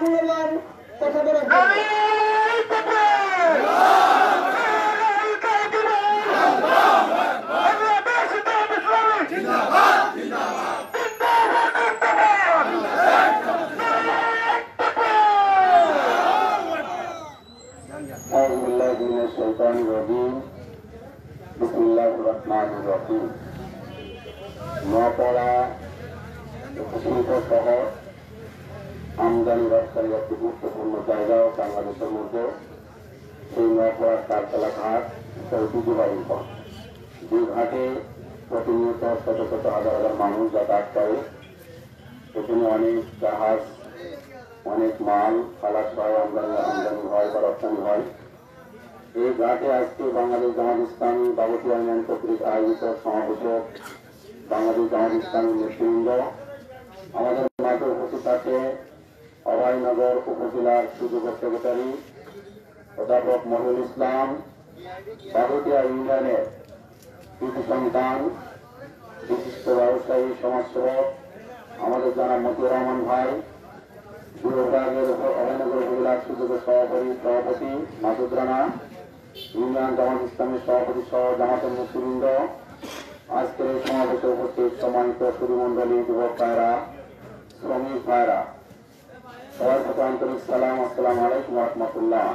মূল্যবান কথা বলেন। নোয়াপাড়া উপশিল্প শহর আমদানি রপ্তানি একটি গুরুত্বপূর্ণ জায়গা বাংলাদেশের মধ্যে। সেই নোয়াপাড়ার চারতলা ঘাট ঐতিহ্যবাহী ঘাট, যে ঘাটে প্রতিনিয়ত শত শত হাজার হাজার মানুষ যাতায়াত করে। এখানে অনেক জাহাজ, অনেক মাল খালাস হয়, আমদানি হয় বা রপ্তানি হয়। এই ঘাটে আজকে বাংলাদেশ জামাত ইসলামী বাবুটিয়া ইউনিয়ন কর্তৃক আয়োজিত সমাবেশে বাংলাদেশ জামাত ইসলামী নেতৃবৃন্দ আমাদের মাঠে উপস্থিত আছে অভয়নগর উপজেলার সুযোগ্য সেক্রেটারি অধ্যাপক মহিউল ইসলাম, বাবুটিয়া ইউনিয়নের কৃতি সন্তান, বিশিষ্ট ব্যবসায়ী সমাজসেবক আমাদের জানা মতিউর রহমান ভাই, বিভাগের অভয়নগর উপজেলার সুযোগ্য সভাপতি মাসুদ রানা, ইউনিয়ন জামাত ইসলামের সভাপতি সহ জামাতের নেতৃবৃন্দ, আজকের এই সমাবেশে উপস্থিত সম্মানিত সুধীমণ্ডলী, যুবক ভাইরা, শ্রমিক ভাইরা, সবার প্রতি আন্তরিক সালাম, আসসালামু আলাইকুম রহমতুল্লাহ।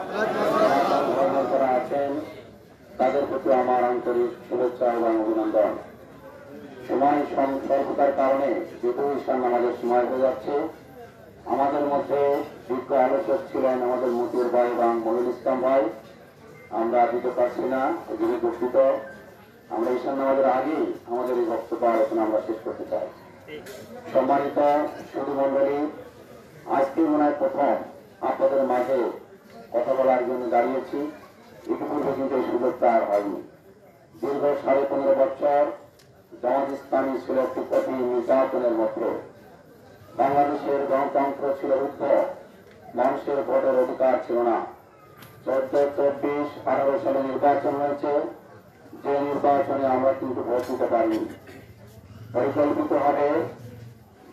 যারা আছেন তাদের প্রতি আমার আন্তরিক শুভেচ্ছা এবং অভিনন্দন। সময় স্বল্পতার কারণে যেহেতু ঈশান নামাজের সময় হয়ে যাচ্ছে, আমাদের মধ্যে বিজ্ঞ আলোচক ছিলেন আমাদের মতিউর ভাই এবং মহিউল ইসলাম ভাই, আমরা দিতে পারছি না, এগুলি দুঃখিত। আমরা ঈশান নামাজের আগেই আমাদের এই বক্তব্য আলোচনা আমরা শেষ করতে চাই। সম্মানিত সুধীমণ্ডলী, আজকে মনে হয় প্রথম আপনাদের মাঝে কথা বলার জন্য দাঁড়িয়েছি। ইতিপূর্বে কিন্তু এই সুযোগটা আর হয়নি। দীর্ঘ 15.5 বছর জামাত ইসলামী ছিল একটি কঠিন নির্যাতনের মধ্যে। বাংলাদেশের গণতন্ত্র ছিল রুদ্ধ, মানুষের ভোটের অধিকার ছিল না। 14, 24, 18 সালে নির্বাচন হয়েছে, যে নির্বাচনে আমরা কিন্তু ভোট দিতে পারিনি। পরিকল্পিতভাবে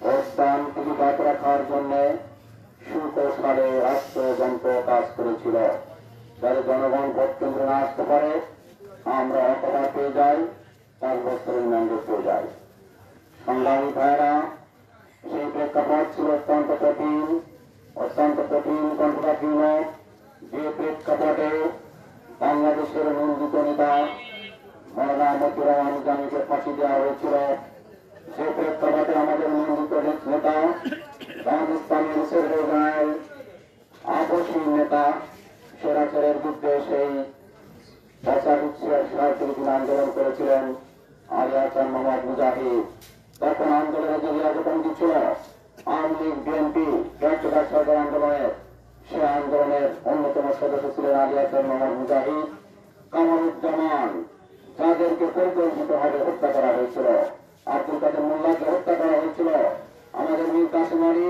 ভোটদান থেকে বাদ রাখার জন্য সুকৌশলে রাষ্ট্রযন্ত্র কাজ করেছিল, যাতে জনগণ ভোট কেন্দ্রে না আসতে পারে, আমরা অপরাধ পেয়ে যাই, 5 বছরের ম্যান্ডেট পেয়ে যাই। সংগ্রামী ভাইরা, সেই প্রেক্ষাপট ছিল অত্যন্ত কঠিন কণ্ঠকাঠিন্য, যে প্রেক্ষাপটে বাংলাদেশের নিন্দিত নেতা মওলানা মতিউর রহমান জামিকে ফাঁসি দেওয়া হয়েছিল, যে প্রেক্ষাপটে আমাদের নিন্দিত নেতা জামাত ইসলামী সেক্রেটারি আপসীন নেতা স্বৈরাচারের বিরুদ্ধে সেই 45 আন্দোলন করেছিলেন আলী হাসান মোহাম্মদ মুজাহিদ। তখন আন্দোলনের যে কমিটি ছিল আওয়ামী লীগ, বিএনপি, ব্যর্থতার সরকার আন্দোলনের, সে আন্দোলনের অন্যতম সদস্য ছিলেন আলী হাসান মোহাম্মদ মুজাহিদ, কামারুজ্জামান, যাদেরকে পরিকল্পিতভাবে হত্যা করা হয়েছিল, আব্দুল কাদের মোল্লাকে হত্যা করা হয়েছিল, আমাদের মীর কাসেম আলী,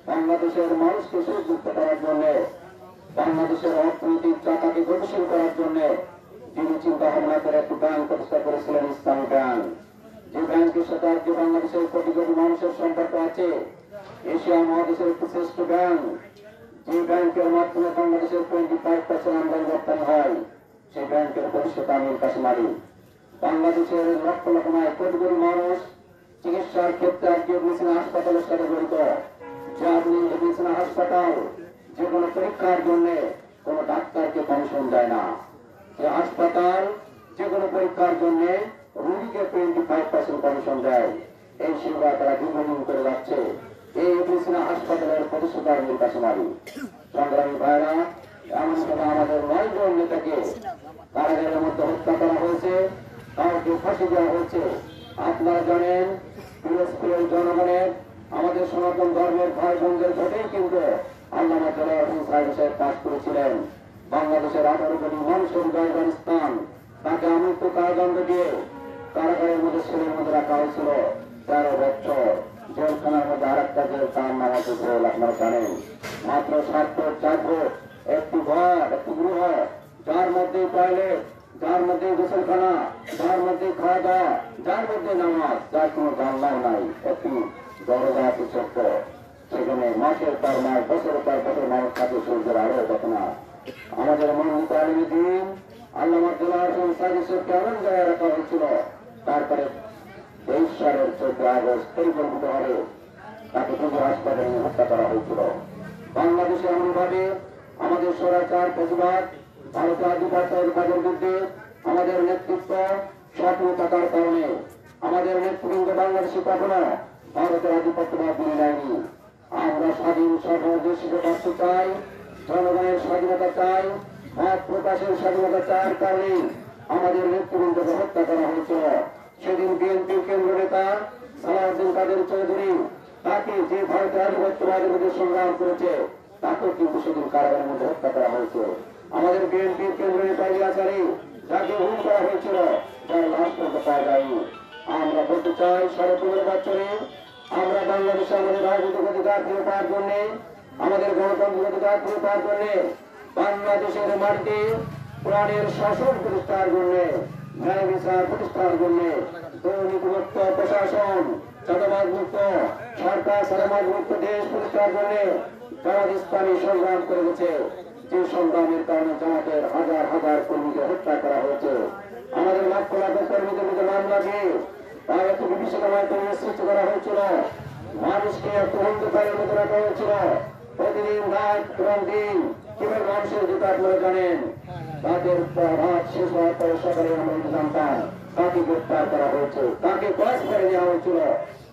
বাংলাদেশের মানুষকে সুযুক্ত করার জন্য, বাংলাদেশের অর্থনৈতিক চাকাকে গতিশীল করার জন্য যিনি চিন্তা ভাবনা করে একটি ব্যাংক প্রতিষ্ঠা করেছিলেন, ইসলামী ব্যাংক। যে ব্যাংকের সাথে আজকে বাংলাদেশের কোটি কোটি মানুষের সম্পর্ক আছে, এশিয়া মহাদেশের একটি শ্রেষ্ঠ ব্যাংক, যে ব্যাংকের মাধ্যমে বাংলাদেশের 25% আমদানি রপ্তানি হয়, সেই ব্যাংকের প্রতিষ্ঠাতা মীর কাসেম আলী। বাংলাদেশের লক্ষ লক্ষ নয় কোটি কোটি মানুষ চিকিৎসার ক্ষেত্রে আজকে মেডিসিনা হাসপাতালের সাথে জড়িত, যে আপনি মেডিসিনা হাসপাতাল যে কোনো পরীক্ষার জন্য কোন ডাক্তারকে কমিশন দেয় না, যে হাসপাতাল যে কোনো পরীক্ষার জন্য রোগীকে 25% কমিশন দেয়, এই সেবা তারা দীর্ঘদিন করে যাচ্ছে। এই মেডিসিনা হাসপাতালের প্রতিষ্ঠাতা মীর কাসেম আলী। সংগ্রামী ভাইরা, এমন সময় আমাদের 9 জন নেতাকে কারাগারের মধ্যে হত্যা করা হয়েছে, কাউকে ফাঁসি দেওয়া হয়েছে। আপনারা জানেন, পিএসপির জনগণের, আমাদের সনাতন ধর্মের ভাই বোনদের ভোটেই কিন্তু আল্লামা দেলোয়ার হোসেন সাহেব পাস করেছিলেন। বাংলাদেশের 18 কোটি মানুষের জয়গান স্থান, তাকে আমৃত্যু কারাদণ্ড দিয়ে কারাগারের মধ্যে ছেলের মধ্যে রাখা হয়েছিল 13 বছর। জেলখানার মধ্যে আর একটা জেল, তার নাম হচ্ছে জেল। আপনারা জানেন, মাত্র 7 ফুট 4 ফুট একটি ঘর, একটি গৃহ, যার মধ্যে টয়লেট, যার মধ্যে গোসলখানা, যার মধ্যে খাওয়া দাওয়া, যার মধ্যে নামাজ, যার কোনো জানলাও নাই, একটি দরজা আছে ছোট্ট। সেখানে মাসের পর মাস বছরের পর বছর মানুষ থাকে সূর্যের আলো দেখে না। আমাদের মনোনীত আলমী দিন আল্লামা সাজিদকে এমন জায়গায় রাখা হয়েছিল, তারপরে 23 সালের 14 আগস্ট পরিকল্পিতভাবে তাকে পুজো হাসপাতালে হত্যা করা হয়েছিল। বাংলাদেশে এমনভাবে আমাদের স্বৈরাচার প্রতিবাদ ভারতের আধিপত্যের বিরুদ্ধে আমাদের নেতৃত্ব সক্রিয় থাকার কারণে আমাদের নেতৃবৃন্দ বাংলাদেশে কখনো ভারতের আধিপত্যবাদ মেনে নেয়নি। আমরা স্বাধীন সর্বদেশে বাঁচতে চাই, জনগণের স্বাধীনতা চাই, মত প্রকাশের স্বাধীনতা চাওয়ার কারণে আমাদের নেতৃবৃন্দকে হত্যা করা হয়েছিল। সেদিন বিএনপির কেন্দ্র নেতা সালাউদ্দিন কাদের চৌধুরী তাকে যে ভারতের আধিপত্যবাদের বিরুদ্ধে সংগ্রাম করেছে তাকেও কিন্তু সেদিন কারাগারের মধ্যে হত্যা করা হয়েছে। আমাদের বিএনপির কেন্দ্র নেতা ইলিয়াসারে যাকে হুম করা হয়েছিল, তার লাশ পর্যন্ত পাওয়া যায়নি। আমরা বলতে চাই 15.5 বছরে আমরা বাংলাদেশে আমাদের রাজনৈতিক অধিকার ফিরে পাওয়ার জন্য, আমাদের গণতান্ত্রিক অধিকার ফিরে পাওয়ার জন্য, বাংলাদেশের মাটিতে প্রাণের শাসন প্রতিষ্ঠার জন্য, ন্যায় বিচার প্রতিষ্ঠার জন্য, দুর্নীতিমুক্ত প্রশাসন, চাঁদাবাজ মুক্ত সরকার, সাদাবাজ মুক্ত দেশ প্রতিষ্ঠার জন্য জামাত ইসলামী সংগ্রাম করে গেছে। যে সংগ্রামের কারণে জামাতের হাজার হাজার কর্মীকে হত্যা করা হয়েছে। আমাদের লক্ষ লক্ষ কর্মীদের মধ্যে নাম দিয়ে তাদের থেকে বিশ্বকামায় সৃষ্টি করা হয়েছিল। মানুষকে একটু অন্ধকারের মধ্যে রাখা হয়েছিল। প্রতিদিন রাত এবং দিন কিভাবে মানুষের যেটা আপনারা জানেন, তাদের রাত শেষ হওয়ার পরে সকালে আমরা জানতাম তাকে গ্রেপ্তার করা হয়েছে, তাকে ক্লাস করে দেওয়া হয়েছিল,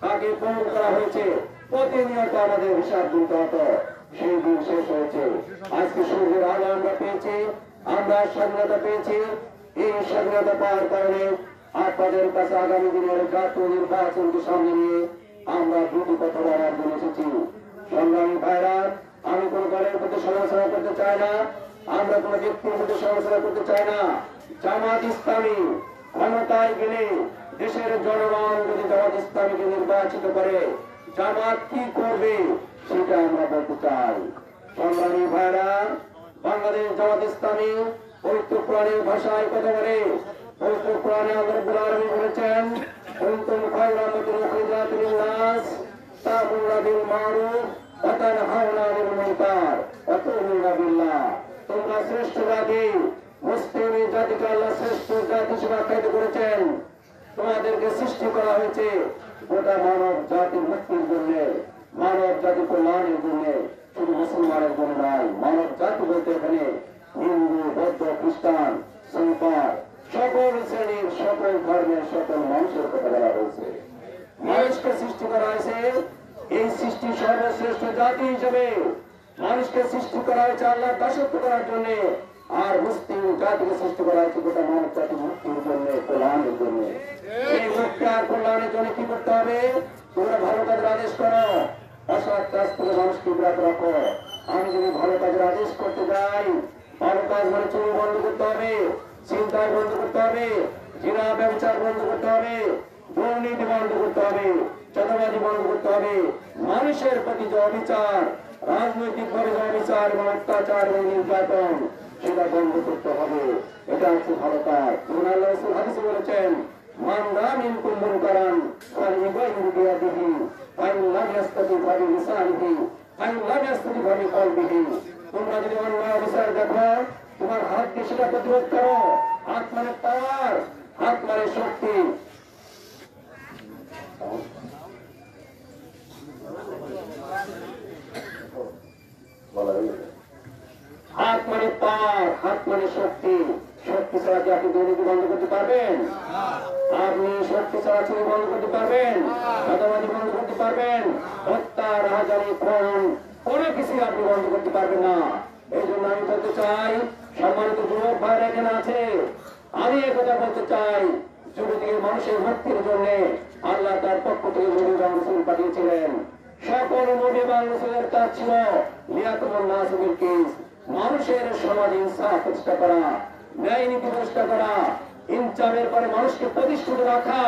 তাকে পঙ্গু করা হয়েছে। প্রতিনিয়ত আমাদের হিসাব দিতে হতো। সেই দিন শেষ হয়েছে। আজকে সূর্যের আলো আমরা পেয়েছি, আমরা স্বাধীনতা পেয়েছি। এই স্বাধীনতা পাওয়ার কারণে আপনাদের কাছে আগামী দিনের জাতীয় নির্বাচনকে সামনে নিয়ে আমরা দুটি কথা বলার জন্য এসেছি। সংগ্রামী ভাইরা, আমি কোন দলের প্রতি সমালোচনা করতে চাই না, আমরা কোন ব্যক্তির প্রতি সমালোচনা করতে চাই না। জামাত ইসলামী ক্ষমতায় গেলে দেশের জনগণ যদি জামাত ইসলামীকে নির্বাচিত করে জামাত কি করবে সেটা আমরা বলতে চাই। সংগ্রামী ভাইরা, বাংলাদেশ জামাত ইসলামী পবিত্র কোরআনের ভাষায় কথা বলে। পবিত্র কোরআনে আল্লাহ রাব্বুল আলামিন বলেছেন, কুনতুম খায়রা উম্মাতিন উখরিজাত লিন-নাস তা'মুরুনা বিল মা'রুফ ওয়া তানহাউনা আনিল মুনকার ওয়া তু'মিনুনা বিল্লাহ। তোমরা শ্রেষ্ঠ জাতি, মুসলিম জাতিকে আল্লাহ শ্রেষ্ঠ জাতি হিসেবে আখ্যায়িত করেছেন। তোমাদেরকে সৃষ্টি করা হয়েছে গোটা মানব জাতির মুক্তির জন্য, মানব জাতির কল্যাণের জন্য, শুধু মুসলমানের জন্য নয়। মানব জাতি বলতে এখানে হিন্দু, বৌদ্ধ, খ্রিস্টান, সংকর, সকল শ্রেণীর, সকল ধর্মের, সকল মানুষের কথা বলা হয়েছে। মানুষকে সৃষ্টি করা হয়েছে এই সৃষ্টি সর্বশ্রেষ্ঠ জাতি হিসেবে। মানুষকে সৃষ্টি করা হয়েছে আল্লাহর দাসত্ব করার জন্য, আর মুসলিম জাতিকে সৃষ্টি করা হয়েছে গোটা মানব জাতির মুক্তির জন্য, কল্যাণের জন্য। এই মুক্তি আর কল্যাণের জন্য কি করতে হবে? তোমরা ভালো কাজের আদেশ করো, অসৎ কাজ থেকে মানুষকে বিরত রাখো। আমি যদি ভালো কাজের আদেশ করতে যাই, ভালো কাজ মানে চুরি বন্ধ করতে হবে, চিন্তায় বন্ধ করতে হবে, জিনা ব্যবচার বন্ধ করতে হবে, দুর্নীতি বন্ধ করতে হবে, চাঁদাবাজি বন্ধ করতে হবে, মানুষের প্রতি যে অবিচার, রাজনৈতিক ভাবে যে অবিচার এবং অত্যাচার এবং নির্যাতন সেটা বন্ধ করতে হবে। এটা হচ্ছে ভালো কাজ। আল্লাহ রাসূল হাদিসে বলেছেন, মান রাআ মিনকুম মুনকারান ফালইউগাইয়িরহু বিয়াদিহি ফাইন লাম ইয়াস্তাতি ফাবিলিসানিহি ফাইন লাম ইয়াস্তাতি ফাবিকলবিহি। তোমরা যদি অন্যায় অবিচার দেখো, তোমার হাত দিয়ে সেটা প্রতিরোধ করো। হাত মানে পাওয়ার, হাত মানে শক্তি। হাত মানে পাওয়ার, হাত মানে শক্তি। শক্তি ছাড়া কি আপনি দুর্নীতি বন্ধ করতে পারবেন? আপনি শক্তি ছাড়া চুরি বন্ধ করতে পারবেন? চাঁদাবাজি বন্ধ করতে পারবেন? হত্যা, রাহাজানি, খুন কোনো কিছু আপনি বন্ধ করতে পারবেন না। এই জন্য আমি বলতে চাই, সম্মানিত যুবক ভাইরা এখানে আছে, আমি একথা বলতে চাই, যুবতীর মানুষের মুক্তির জন্য আল্লাহ তার পক্ষ থেকে নবী রাসূল পাঠিয়েছিলেন। সকল নবী রাসূলের কাজ ছিল লিয়াকুমুন নাসু বিল কিস, মানুষের সমাজে ইনসাফ প্রতিষ্ঠা করা, ন্যায় নীতি প্রতিষ্ঠা করা, ইনসাফের পরে মানুষকে প্রতিষ্ঠিত রাখা,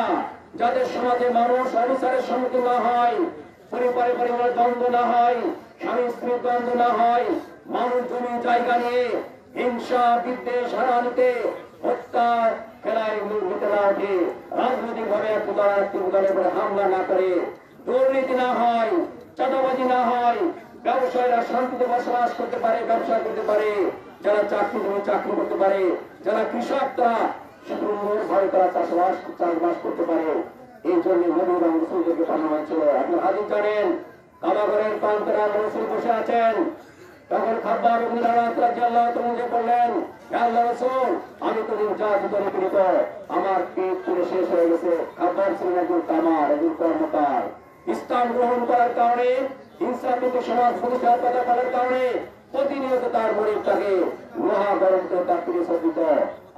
যাতে সমাজে মানুষ অবিচারের সম্মুখীন না হয়, পরিবারে পরিবারের দ্বন্দ্ব না হয়, স্বামী স্ত্রীর দ্বন্দ্ব না হয়, মানুষ জমি জায়গা নিয়ে হিংসা, বিদ্বেষ, হারানিতে, হত্যা খেলায় নিতে না ওঠে, রাজনৈতিক ভাবে এক দলের উপরে হামলা না করে, দুর্নীতি না হয়, চাঁদাবাজি না হয়, ব্যবসায়ীরা শান্তিতে বসবাস করতে পারে, ব্যবসা করতে পারে, যারা চাকরি করতে পারে, যারা কৃষক তারা সুন্দরভাবে তারা চাষবাস করতে পারে। এই জন্য নবী এবং রাসূলদেরকে পাঠানো হয়েছিল। আপনার হাদিস জানেন, কাবাগরের প্রান্তরা রাসূল বসে আছেন, তখন খাব্বাব ইবনে আরাত রাদিয়াল্লাহু তাআলা বললেন, হে আল্লাহর রাসূল, আমি তো নির্যাতিত নিপীড়িত, আমার পেট পুরো শেষ হয়ে গেছে। খাব্বাব ছিলেন একজন কামার, একজন কর্মকার। ইসলাম গ্রহণ করার কারণে, ইসলামিক সমাজ প্রতিষ্ঠা করার কারণে প্রতিনিয়ত তার মরিদটাকে লোহা গরম করে তার পিঠে সজ্জিত।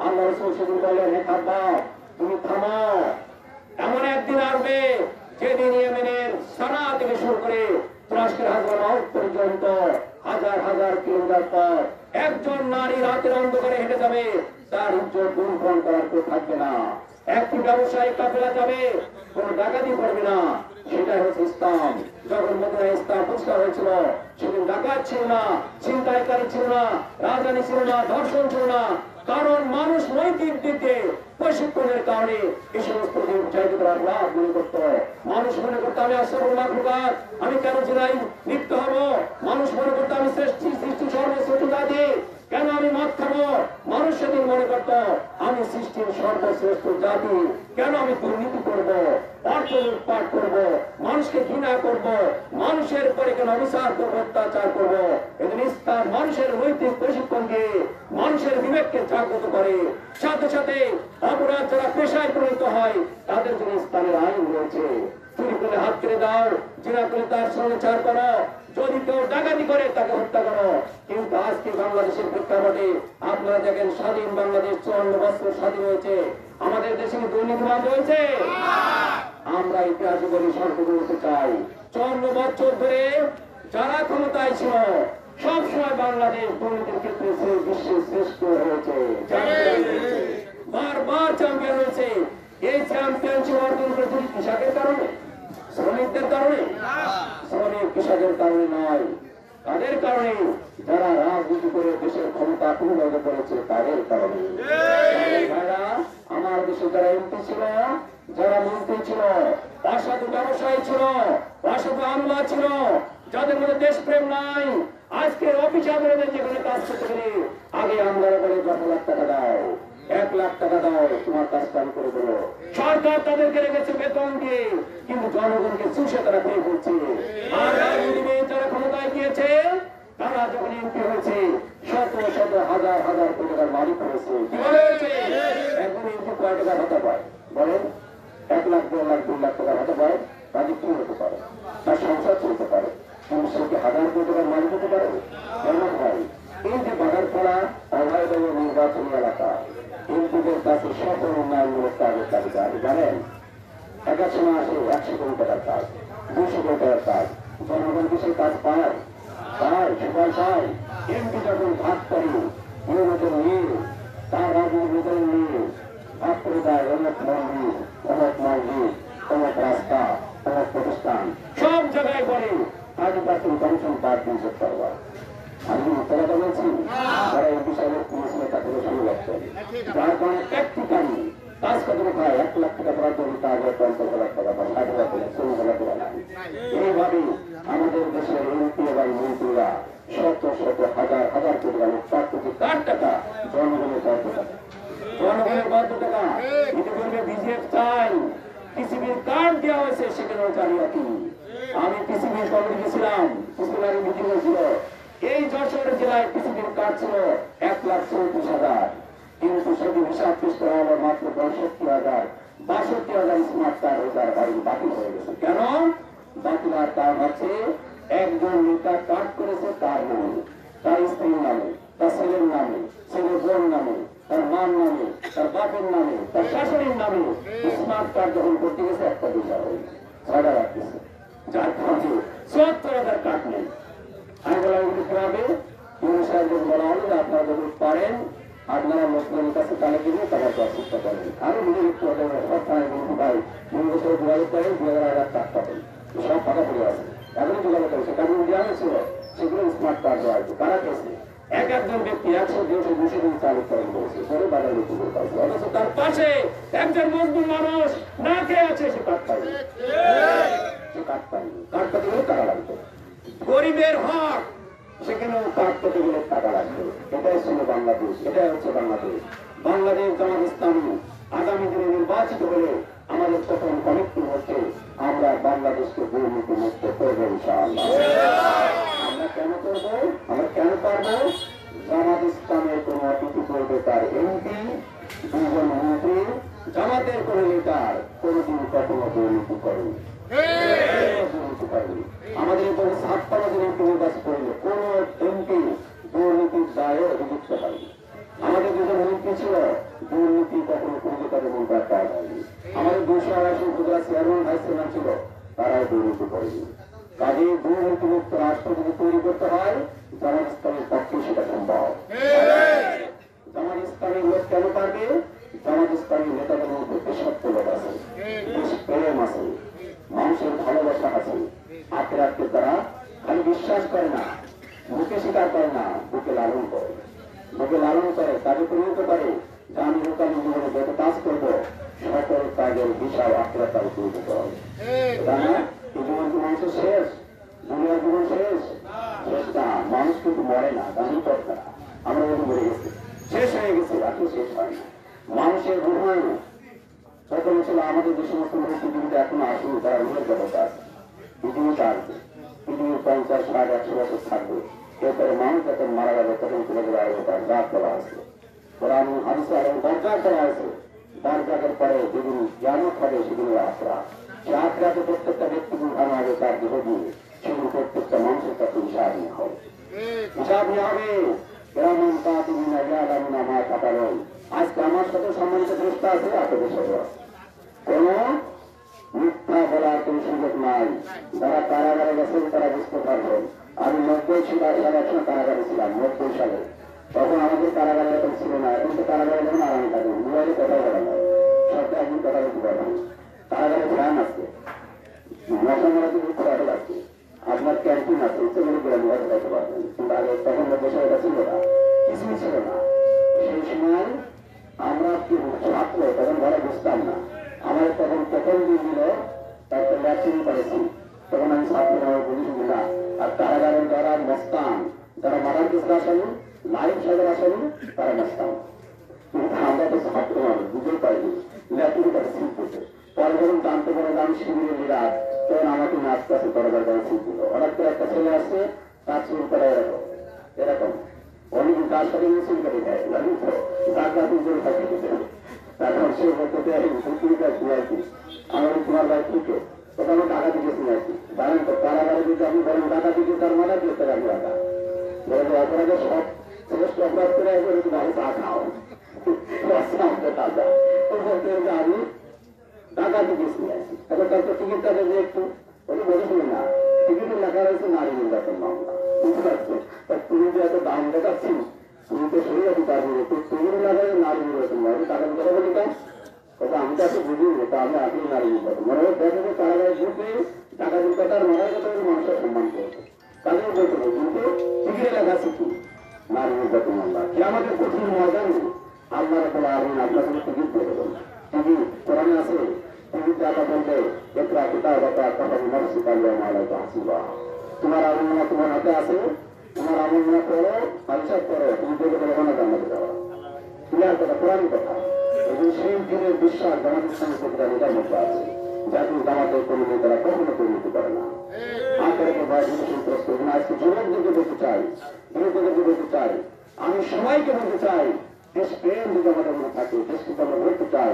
আল্লাহ রাসূল সেদিন বললেন, হে খাব্বাব, তুমি থামাও, এমন একদিন আসবে যেদিন ইয়েমেনের সানা থেকে শুরু করে তুরস্কের হাজরামাউত পর্যন্ত হাজার হাজার কিলোমিটার পর একজন নারী রাতের অন্ধকারে হেঁটে যাবে, তার ইজ্জত লুণ্ঠন করার কেউ থাকবে না। একটি ব্যবসায়ী কাফেলা যাবে, কোন ডাকাতি করবে না। সেটাই হচ্ছে ইসলাম। যখন মদিনায় ইসলাম প্রতিষ্ঠা হয়েছিল, সেদিন ডাকাত ছিল না, ছিনতাইকারী ছিল না, রাজধানী ছিল না, ধর্ষণ ছিল না। কারণ মানুষ নৈতিক দিকে প্রশিক্ষণের কারণে এই সমস্ত চাইতে তারা লাভ মনে করত। মানুষ মনে করতো আমি আশরাফুল মাখলুকাত, আমি কেন জেনাই লিপ্ত হব? মানুষ মনে করতো আমি সৃষ্টি সর্বশ্রেষ্ঠ জাতি, কেন আমি মদ খাবো? মানুষ সেদিন মনে করত আমি সৃষ্টির সর্বশ্রেষ্ঠ জাতি, কেন আমি দুর্নীতি করবো, অর্থ লুটপাট করবো, মানুষকে ঘৃণা করবো, মানুষের পরে কেন অবিচার করবো, অত্যাচার করবো? এদিন ইসলাম মানুষের নৈতিক প্রশিক্ষণ দিয়ে মানুষের বিবেককে জাগ্রত করে। সাথে সাথে অপরাধ যারা পেশায় পরিণত হয় তাদের জন্য ইসলামের আইন রয়েছে। চুরি করে হাত কেটে দাও, জিনা করে তার সঙ্গে ছাড় করো, যদি কেউ ডাকাতি করে তাকে হত্যা করো। কিন্তু আজকে বাংলাদেশের প্রেক্ষাপটে আপনারা দেখেন, স্বাধীন বাংলাদেশ 54 বছর স্বাধীন হয়েছে, আমাদের দেশে কি দুর্নীতিবাদ রয়েছে? আমরা ইতিহাসে বলি সংকট করতে চাই, 54 বছর ধরে যারা ক্ষমতায় ছিল সবসময় বাংলাদেশ দুর্নীতির ক্ষেত্রে বিশ্বের শ্রেষ্ঠ হয়েছে, বারবার চ্যাম্পিয়ন হয়েছে। এই চ্যাম্পিয়নশিপ অর্জন করেছে কৃষকের কারণে, শ্রমিকদের কারণে, শ্রমিক কৃষকের কারণে নয়, তাদের কারণে যারা রাজনীতি করে দেশের ক্ষমতা পূর্ণ করেছে তাদের কারণে। আমার দেশে যারা এমপি ছিল, যারা মন্ত্রী ছিল, অসাধু ব্যবসায়ী ছিল, অসাধু আমলা ছিল, যাদের মধ্যে দেশপ্রেম নাই, আজকে অফিসে আমাদের যেখানে কাজ করতে গেলে আগে আমরা বলে 10 লাখ টাকা দাও, 1 লাখ টাকা দাও, তোমার কাজটা আমি করে দেবো। সরকার তাদেরকে রেখেছে বেতন দিয়ে, কিন্তু জনগণকে চুষে তারা পেয়ে করছে। আর রাজনীতিবিদ যারা ক্ষমতায় গিয়েছে, তারা যখন এমপি হয়েছে শত শত হাজার হাজার কোটি টাকার মালিক হয়েছে। একজন এমপি কয় টাকা ভাতা পায় বলেন? 1 লাখ, 2 লাখ, 2 লাখ টাকা ভাতা পায়, তাদের কি হতে পারে? তার সংসার চলতে পারে, কিন্তু সে কি হাজার কোটি টাকার মালিক হতে পারে? কেন ভাই? এই যে বাগানপাড়া অবৈধ নির্বাচনী এলাকা, এমপিদের কাছে সকল উন্নয়নমূলক কাজের তালিকা জানেন, এক এক সময় আসে 100 কোটি টাকার কাজ, 200 কোটি টাকার কাজ, জনগণ কি সেই কাজ পায়? পায়, সবাই পায়। এমপি যখন ভাগ করে নিয়মিত নিয়ে তার রাজনীতি নিয়ে ভাগ করে দেয়, অনেক মন্দির, অনেক মসজিদ, অনেক রাস্তা, অনেক প্রতিষ্ঠান, সব জায়গায় বলে 30% কমিশন পার নিষেধ করবা। আমি কথা বলছি, যারা এমপি সাহেবের পুলিশ তাকে শুরু করতেন, যার কারণে প্র্যাকটিক্যালি কাজ কত হয় 1 লাখ টাকা দেওয়ার জন্য তার 50 লাখ টাকা বা 60 লাখ টাকা 40 লাখ টাকা লাগে। এইভাবে আমাদের দেশের এমপি এবং মন্ত্রীরা শত শত হাজার হাজার কোটি টাকা লুটপাট করছে। কার টাকা? জনগণের বদ্ধ টাকা, জনগণের বদ্ধ টাকা। ইতিপূর্বে বিজেপি চাই পিসিবির কার্ড দেওয়া হয়েছে, সেখানেও জালিয়াতি। আমি পিসিবির কমিটি গেছিলাম, পিসিবির মিটিং হয়েছিল, এই যশোর জেলায় পিসিবির কার্ড ছিল 1,34,000, কিন্তু সেদিন হিসাব পেশ করা হলো মাত্র 62,000 স্মার্ট কার্ড ওটার বাড়ি বাতিল হয়ে গেছে। কেন বাতিল হওয়ার কারণ হচ্ছে একজন নেতা কার্ড করেছে তার নামে, তার স্ত্রীর নামে, তার ছেলের নামে, ছেলের বোন নামে, তার মার নামে, তার বাপের নামে, তার শাশুড়ির নামে স্মার্ট কার্ড যখন করতে গেছে একটা বিষয় হয়ে গেছে, ছয়টা রাখতেছে, যার কারণে 74,000 কার্ড নেই। আমি বলা এগুলো কি হবে? বলা হলো যে আপনারা যদি পারেন আপনারা মুসলিমের কাছে তাহলে কিনে তারা চেষ্টা করেন। আমি নিজের একটু সব থানায় বলতে পারি, নিজের সাথে যোগাযোগ করেন, 2,000 টাকা পাবেন, সব টাকা পড়ে আছে। এখনই যোগাযোগ করে সেটা দেওয়া হয়েছিল, সেগুলো স্মার্ট কার্ড দেওয়া হয়েছে। কারা পেয়েছে? একজন ব্যক্তি 100, 150, 200 দিন চালু করেন বলছে, পরে বাজার বিক্রি করতে পারছে, অথচ তার পাশে একজন মজদুর মানুষ না খেয়ে আছে, সে কার্ড পাবে। কাটতে গেলে টাকা লাগবে। গরিবের হক সেখানেও কাটতে গেলে টাকা লাগবে। এটাই ছিল বাংলাদেশ, এটাই হচ্ছে বাংলাদেশ। বাংলাদেশ জামাত ইসলামী আগামী দিনে নির্বাচিত হলে আমাদের প্রথম কমিটমেন্ট হচ্ছে আমরা বাংলাদেশকে দুর্নীতি মুক্ত করবো ইনশাআল্লাহ। আমরা কেন করবো, আমরা কেন পারবো? জামাত ইসলামের কোন অতিথি করবে তার এমপি, দুজন মন্ত্রী, জামাতের কোন লিডার কোনদিন কখনো দুর্নীতি করেনি। আমাদের উপরে 56 জন এমপি নির্বাচন করলে কোন এমপি দুর্নীতির দায়ে অভিযুক্ত হয়নি। আমাদের দুজন মন্ত্রী ছিল, দুর্নীতি কখনো খুঁজে তাদের মন্ত্রী পাওয়া যায়নি। আমাদের 280 উপজেলা চেয়ারম্যান ভাইস চেয়ারম্যান ছিল, তারাও দুর্নীতি করেনি। কাজে দুর্নীতিমুক্ত রাষ্ট্র যদি তৈরি করতে হয়, জামাত ইসলামের পক্ষে সেটা সম্ভব। জামাত ইসলামের লোক কেন পারবে? জামাত ইসলামের নেতাদের মধ্যে দেশাত্মবোধ আছে, দেশপ্রেম আছে, মানুষের ভালোবাসা আছে। আখেরাতকে তারা খালি বিশ্বাস করে না, মুখে স্বীকার করে না, বুকে লালন করে। বুকে লালন করে, তাকে পরিণত করে যে আমি লোকালী জীবনে যত কাজ করবো সকল কাজের বিশাল আখেরাত তার পরিণত হবে। তা না এই জীবন কি মানুষের শেষ? দুনিয়ার জীবন শেষ? শেষ না, মানুষ কিন্তু মরে না, গান্ধী কথা আমরা যদি মরে গেছি, শেষ হয়ে গেছে, এখন শেষ হয় না। মানুষের রুহ প্রথমে ছিল আমাদের যে সমস্ত লোক পৃথিবীতে এখনো আসেনি, তারা রুহের জগতে আছে, পৃথিবীতে আসবে, পৃথিবীর 50, 60, 100 বছর থাকবে। এরপরে মানুষ যখন মারা যাবে তখন চলে যাবে আসবে, তার জাত করা আছে, কোরআন হাদিসে আরো দরকার করা আছে। দরকারের পরে যেদিন জ্ঞানক হবে সেদিনের আখড়া, সে আখড়াতে প্রত্যেকটা ব্যক্তিকে উঠানো হবে তার দেহ দিয়ে, সেদিন প্রত্যেকটা মানুষের কাছে হিসাব নেওয়া হবে। হিসাব নেওয়া হবে গ্রামীণ কাতিবিনা ইয়ালামুনা মা কাতালুন। আজকে আমার সাথে সম্মানিত দৃষ্টা আছে, আপনাদের সাথে আছে। কোন মিথ্যা বলার কোন সুযোগ নাই। যারা কারাগারে গেছেন তারা বুঝতে পারবেন। আমি 90 সালে কারাগারে ছিলাম, 90 সালে। তখন আমাদের কারাগারে এখন ছিল না, এখন তো কারাগারে যখন আরাম থাকে, মোবাইলে কথা বলা যায়, সরকার একদিন কথা বলতে পারবেন। কারাগারে ফ্যান আছে, মশা মারাতে খোলাতে লাগছে, আপনার ক্যান্টিন আছে, ইচ্ছে করে মোবাইলে কথা পারবেন। কিন্তু আগে তখন বিষয়টা ছিল না, কিছুই ছিল না। সেই সময় আমরা ছাত্র, তখন ঘরে বুঝতাম না। আমার তখন প্রথম দিন দিল, তারপর ল্যাট্রিন করেছি, তখন আমি ছাত্র বুঝি না। আর কারাগারের যারা মস্তান, যারা মাদার কেসরা আসেনি, লাইফ সাগর আসেনি, তারা মস্তান। কিন্তু আমরা তো ছাত্র মানুষ, বুঝতে পারিনি ল্যাট্রিন করে সিট দিতে। পরে যখন জানতে পারে যে আমি শিবিরের লিডার, তখন আমাকে আস্তে আস্তে দরকার করে সিট দিল। হঠাৎ করে একটা ছেলে আসছে, তার চুল করে এরকম এরকম অনেক গাছ সাথে মিছিল করে দেয়, জানি তো জাগ্রাতি করে থাকে। তারপর সে বলতে আমার তোমার ভাই ঠিক, তখন আমি টাকা দিয়েছি আছি, জানেন তো কারাগারে যদি আপনি বলেন টাকা দিতে, তার মানে দিতে রাখি টাকা বলে যে অপরাধে সব শ্রেষ্ঠ অপরাধ করে আসবে, যদি ভালো চা খাও টাকা, তো বলতে যে আমি টাকা দিয়েছি আছি। এখন তার তো টিকিটটা দেবে একটু, ওটা বলেছিল না, টিকিটে লেখা রয়েছে নারী নির্যাতন মামলা, বুঝতে পারছো? তুমি যে এত দাম দেখাচ্ছি, তুমি তো সরিয়ে দিতে পারবো, তুমি লাগাই নারী নির্যাতন মামলা, টাকা দিতে পারবো দিতাম। তবে আমি তো বুঝি তা আমি আসলে নারী নির্যাতন মনে হয় দেখে কারাগারে ঢুকে টাকা দিতে তার মনের কথা মানুষের সম্মান করছে, তাদের বলতে হবে। কিন্তু টিকিটে লেখা শিখি নারী নির্যাতন মামলা, কি আমাদের কঠিন ময়দান আল্লাহ রাব্বুল আলামিন আপনার জন্য টিকিট দিয়ে দেবেন। টিকিট কোরআনে আছে, টিকিটে আল্লাহ বলবে একরা কিতাবাকা কাফা বিনাফসিকা আল-ইয়াওমা আলাইকা হাসিবা। তোমার আমলনামা তোমার হাতে আছে, তোমার আমলনামা করো, হিসাব করো, তুমি দেখে দেবে না জান্নাতে যাওয়া। ক্লিয়ার কথা, কোরআনের কথা। এবং সেই দিনের বিশ্বাস জামাত ইসলামের প্রতিটা নেতার মধ্যে আছে, যাতে জামাতের কোনো নেতারা কখনো পরিণতি করে না। আখেরাতে ভয় সন্ত্রস্ত। আজকে যুবকদেরকে বলতে চাই, যুবকদেরকে বলতে চাই, আমি সবাইকে বলতে চাই, দেশ প্রেম যদি আমাদের মনে থাকে, দেশকে আমরা বলতে চাই,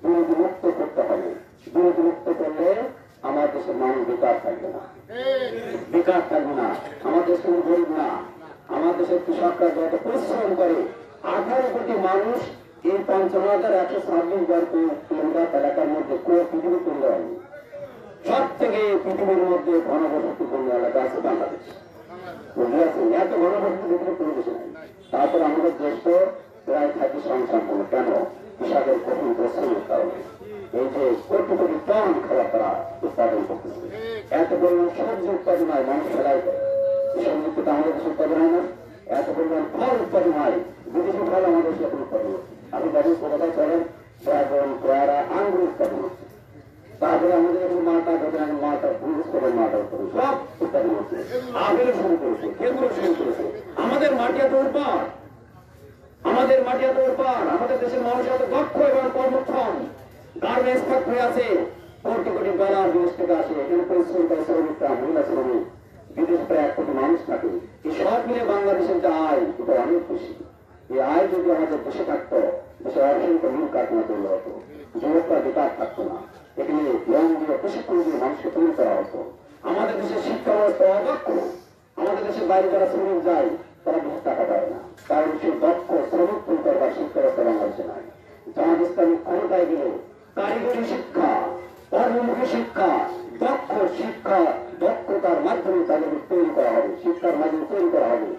দুর্নীতি মুক্ত করতে হবে। দুর্নীতি মুক্ত করলে আমার দেশের মানুষ বেকার থাকবে না, বেকার থাকবে না। আমার দেশ কোনো গরিব না। আমার দেশের কৃষকরা যত পরিশ্রম করে, 18 কোটি মানুষ এই ৫,১২৬ কিলোমিটার এলাকার মধ্যে কোন পৃথিবী কেন্দ্র হয়নি। সব থেকে পৃথিবীর মধ্যে ঘনবসতিপূর্ণ এলাকা আছে বাংলাদেশ, বুঝতে পারছেন? এত ঘনবসতি পৃথিবীর কোনো দেশে নাই। তারপর আমাদের দেশ তো প্রায় 30 সম্পূর্ণ, কেন? কৃষকের কঠিন পরিশ্রমের কারণে। এই যে কোটি কোটি টন খাবার তারা উৎপাদন করতেছে, এত পরিমাণ সবজি উৎপাদন হয়, মানুষ ফেলাই করে। সবজি তো আমাদের দেশে উৎপাদন হয় না। এত পরিমাণ ফল উৎপাদন হয়, বিদেশি ফল আমাদের দেশে উৎপাদন হচ্ছে। আপনি দেখেন কোথায় চলেন, ড্রাগন, পেয়ারা, আঙ্গুর উৎপাদন হচ্ছে। তারপরে আমাদের এখন মালটা ঘটে এখন মালটা পুলিশ করে মালটা করে সব ইত্যাদি হচ্ছে আবেল শুরু করেছে কেন্দ্র শুরু করেছে আমাদের মাটি এত উর্বর আমাদের মাটি এত উর্বর আমাদের দেশের মানুষ এত দক্ষ এবং কর্মক্ষম গার্মেন্টস ফ্যাক্টরি আছে কোটি কোটি ডলার বিদেশ থেকে আসে এখানে পরিশ্রম করে শ্রমিকরা মহিলা শ্রমিক বিদেশ প্রায় 1 কোটি মানুষ থাকে এই সব মিলে বাংলাদেশের যে আয় এটা অনেক বেশি এই আয় যদি আমাদের দেশে থাকতো দেশে অসংখ্য মিল কারখানা তৈরি হতো যুবকরা বেকার থাকতো না এখানে লোন দিয়ে প্রশিক্ষণ দিয়ে মানুষকে তৈরি করা হতো আমাদের দেশের শিক্ষা ব্যবস্থা অদক্ষ আমাদের দেশের বাইরে যারা শ্রমিক যায় তারা বেশি টাকা পায় না কারণ সেই দক্ষ শ্রমিক তৈরি করবার শিক্ষা ব্যবস্থা বাংলাদেশে নাই জামাত ইসলামী ক্ষমতায় গেলে কারিগরি শিক্ষা কর্মমুখী শিক্ষা দক্ষ শিক্ষা দক্ষতার মাধ্যমে তাদেরকে তৈরি করা হবে শিক্ষার মাধ্যমে তৈরি করা হবে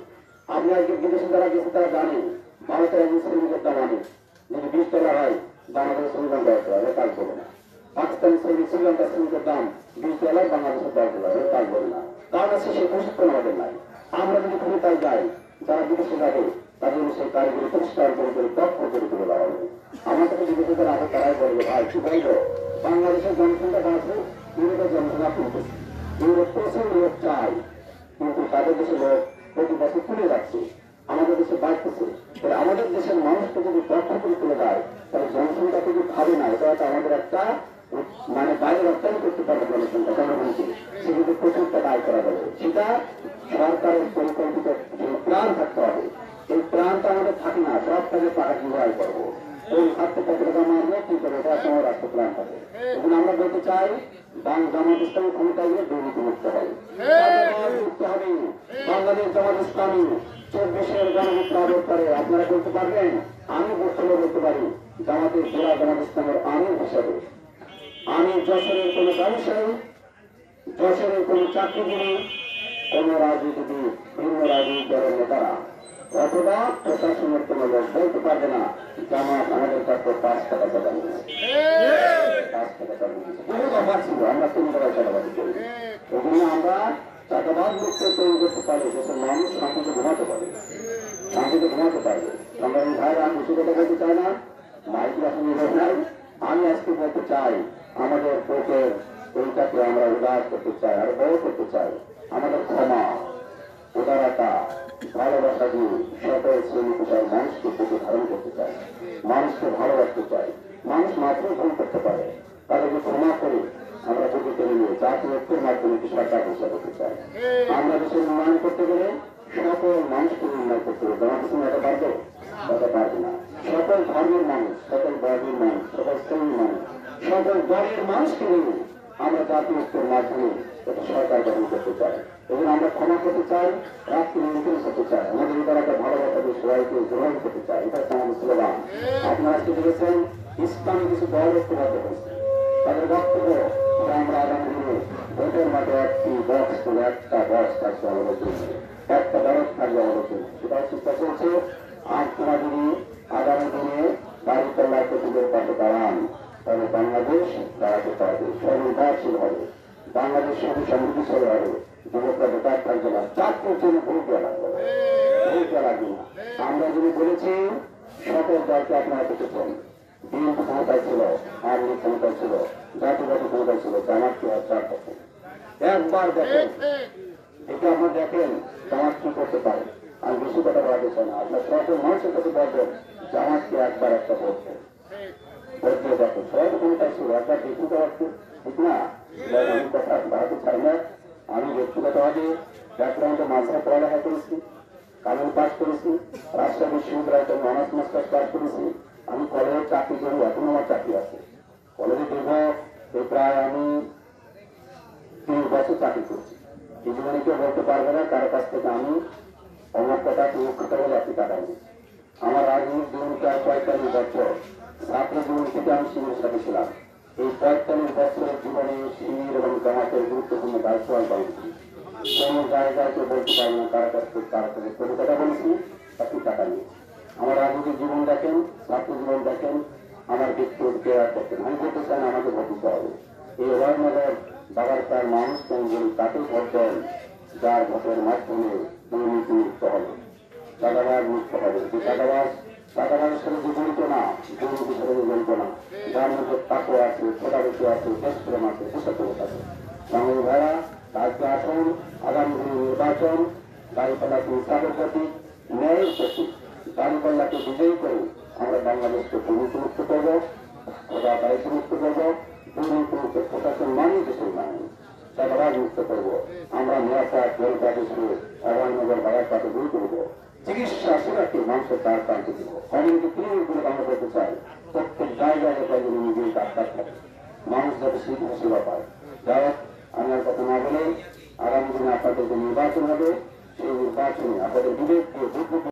আপনারা যে বিদেশে যারা গেছে তারা জানেন ভারতের একজন শ্রমিকের দাম অনেক যদি $20 হয় বাংলাদেশের শ্রমিকের $10 কাজ করবে না পাকিস্তানি শ্রমিক শ্রীলঙ্কার শ্রমিকের দাম $20 বাংলাদেশের $10 কাজ করবে না কারণ আছে সেই প্রশিক্ষণ আমাদের নাই আমরা যদি ক্ষমতায় যাই যারা বিদেশে যাবে তাদের সেই কারিগরি পরিষ্কার করে দক্ষ করে তুলে দেওয়া হবে আমার কাছে বিদেশে যারা আছে তারাই বলবে ভাই কি বলবো বাংলাদেশের জনসংখ্যা বাড়ছে ইউরোপের জনসংখ্যা কমতেছে ইউরোপ প্রচুর লোক চাই কিন্তু তাদের দেশে লোক প্রতি বছর তুলে যাচ্ছে আমাদের দেশে বাড়তেছে তাহলে আমাদের দেশের মানুষকে যদি দক্ষ করে তুলে দেয় তাহলে জনসংখ্যা যদি খাবে না এটা হচ্ছে আমাদের একটা মানে বাইরে রপ্তানি করতে পারবে জনসংখ্যা জনগণকে সেগুলো প্রচুর টাকা আয় করা যাবে সেটা সরকারের পরিকল্পিত প্ল্যান থাকতে হবে এই প্ল্যানটা আমাদের থাকে না সব কাজে টাকা কিভাবে আয় করবো ওই খাদ্য টাকা মারবো কি করবো এটা একটা আমার রাষ্ট্র প্ল্যান থাকে এখন আমরা বলতে চাই জামাত ইসলামী ক্ষমতায় গিয়ে দুর্নীতি মুক্ত হবে বাংলাদেশ জামাত ইসলামী 24-এর গণবিপ্লবের পরে আপনারা বলতে পারবেন আমি বক্তব্য বলতে পারি জামাতের জেলা জামাত ইসলামের আমির হিসাবে আমি যশোরের কোন ব্যবসায়ী যশোরের কোন চাকরিজীবী কোন রাজনীতিবিদ ভিন্ন রাজনৈতিক দলের নেতারা অথবা প্রশাসনের কোন লোক বলতে পারবে না জামাত আমাদের কাছে 5 টাকা চাঁদা নিয়েছে 5 টাকা চাঁদা নিয়েছে বহু অফার ছিল আমরা 3 টাকা চাঁদাবাজি করি এজন্য আমরা চাঁদাবাজ মুক্ত তৈরি করতে পারি দেশের মানুষ শান্তিতে ঘুমাতে পারে আমরা এই ভাইরা আমি বেশি কথা বলতে চাই না মাইক আসলে নাই আমি আজকে বলতে চাই আমাদের কোর্টের এইটাকে আমরা উদার করতে চাই আর বড় করতে চাই আমাদের ক্ষমা উদারতা ভালোবাসা দিয়ে সকল শ্রেণী পেশার মানুষকে প্রতি ধারণ করতে চাই মানুষকে ভালোবাসতে চাই মানুষ মাত্র ভুল করতে পারে তাদেরকে ক্ষমা করে আমরা বুঝে টেনে নিয়ে জাতীয় ঐক্যের মাধ্যমে কি সরকার ঘোষণা করতে চাই আমরা দেশের উন্নয়ন করতে গেলে সকল মানুষকে উন্নয়ন করতে হবে জামাত ইসলাম এটা পারবে এটা পারবে না সকল ধর্মের মানুষ সকল বর্গের মানুষ সকল শ্রেণীর মানুষ সকল দলের মানুষকে নিয়ে আমরা জাতীয় ঐক্যের মাধ্যমে এটা সরকার গঠন করতে চাই এবং আমরা ক্ষমা করতে চাই রাষ্ট্র নিয়ন্ত্রণ করতে চাই আমাদের এবার একটা ভালোবাসা দিয়ে সবাইকে গ্রহণ করতে চাই এটা হচ্ছে আমাদের স্লোগান আপনারা আজকে দেখেছেন ইসলামী কিছু দল ঐক্যবদ্ধ হয়েছে তাদের বক্তব্য আমরা আগামী দিনে ভোটের মাঠে একটি বক্স করে একটা বক্স থাকবে আমাদের জন্য একটা বরফ থাকবে আমাদের জন্য সেটা চিন্তা করছে আপনারা যদি আগামী দিনে বাড়িতলায় প্রতিদের পাশে দাঁড়ান তাহলে বাংলাদেশ দাঁড়াতে পারবে স্বনির্ভরশীল হবে বাংলাদেশ সবই সমৃদ্ধিশালী হবে যুবকরা বেকার থাকবে না চাকরির জন্য ভোট দেওয়া লাগবে না আমরা যদি বলেছি সকল দলকে আপনারা দেখেছেন বিএনপি ক্ষমতায় ছিল আওয়ামী লীগ ক্ষমতায় ছিল জাতীয়বাদী ক্ষমতায় ছিল জামাতকে 4 বছর একবার দেখেন এটা আপনার দেখেন জামাত কি করতে পারে আমি বেশি কথা বলাতে চাই না আপনার সকল মানুষের কাছে বলবেন জামাতকে একবার একটা ভোট দেন ভোট দিয়ে দেখেন সবাই তো ক্ষমতায় ছিল একবার দেখুন তো ঠিক না আমি কথা বাড়াতে চাই না আমি ব্যক্তিগতভাবে ব্যাকগ্রাউন্ডে মাঝে পড়ালেখা করেছি কানুন পাস করেছি রাজশাহী বিশ্ববিদ্যালয়ে আমি অনার্স মাস্টার্স পাস করেছি আমি কলেজের চাকরি করি এখন আমার চাকরি আছে কলেজে দীর্ঘ প্রায় আমি 3 বছর চাকরি করছি এই জীবনে কেউ বলতে পারবে না কারো কাছ থেকে আমি অমুক কথা সুরক্ষিত বলে একটি টাকা নিই আমার রাজনৈতিক জীবন প্রায় 45 বছর ছাত্র জীবন থেকে আমি শিবিরের সাথে ছিলাম এই 45 বছরের জীবনে শিবির এবং জামাতের গুরুত্বপূর্ণ দায়িত্ব আমি পালছি কোন জায়গায় কেউ বলতে পারবে না কারো কাছ থেকে কারো থেকে কোনো কথা বলেছি একটি টাকা নিই আমার রাজনৈতিক জীবন দেখেন ছাত্র জীবন দেখেন আমার ব্যক্তিগত কেয়ার দেখেন আমি বলতে চাই না আমাকে ভোট দিতে হবে এই অভয়নগর বাগারতার মানুষ কোনগুলি তাকে ভোট দেন যার ভোটের মাধ্যমে দুর্নীতি মুক্ত হবে চাঁদাবাজ মুক্ত হবে যে চাঁদাবাজ টাকা মানুষের সাথে যে জড়িত না, দুর্নীতির সাথে যে জড়িত না, যার মধ্যে তাকওয়া আছে, খোদাবৃত্তি আছে, দেশপ্রেম আছে, দেশাত্মবোধ আছে। বাঙালি ভাইরা আজকে আসুন, আগামী দিনের নির্বাচন দাঁড়িপাল্লাকে ইনসাফের প্রতীক, ন্যায়ের প্রতীক, দাঁড়িপাল্লাকে বিজয়ী করে আমরা বাংলাদেশকে দুর্নীতিমুক্ত করব, খোদা দায়িত্বমুক্ত করব, দুর্নীতিমুক্ত প্রশাসন মানি দেশের মানি চাঁদাবাজ মুক্ত করব। আমরা নিরাপদ জলপাত হিসেবে অভয়নগর বাজারপাতে দূর করব। চিকিৎসা সেবাকে মানুষের তার প্রান্তে দিব। কমিউনিটি ক্লিনিকগুলো আমরা করতে চাই, প্রত্যেক জায়গায় কয়েকজন নিজের ডাক্তার থাকে, মানুষ যাতে চিকিৎসা সেবা পায়। যাই হোক, আমি আর কথা না বলে আগামী দিনে আপনাদের যে নির্বাচন হবে সেই নির্বাচনে আপনাদের বিবেককে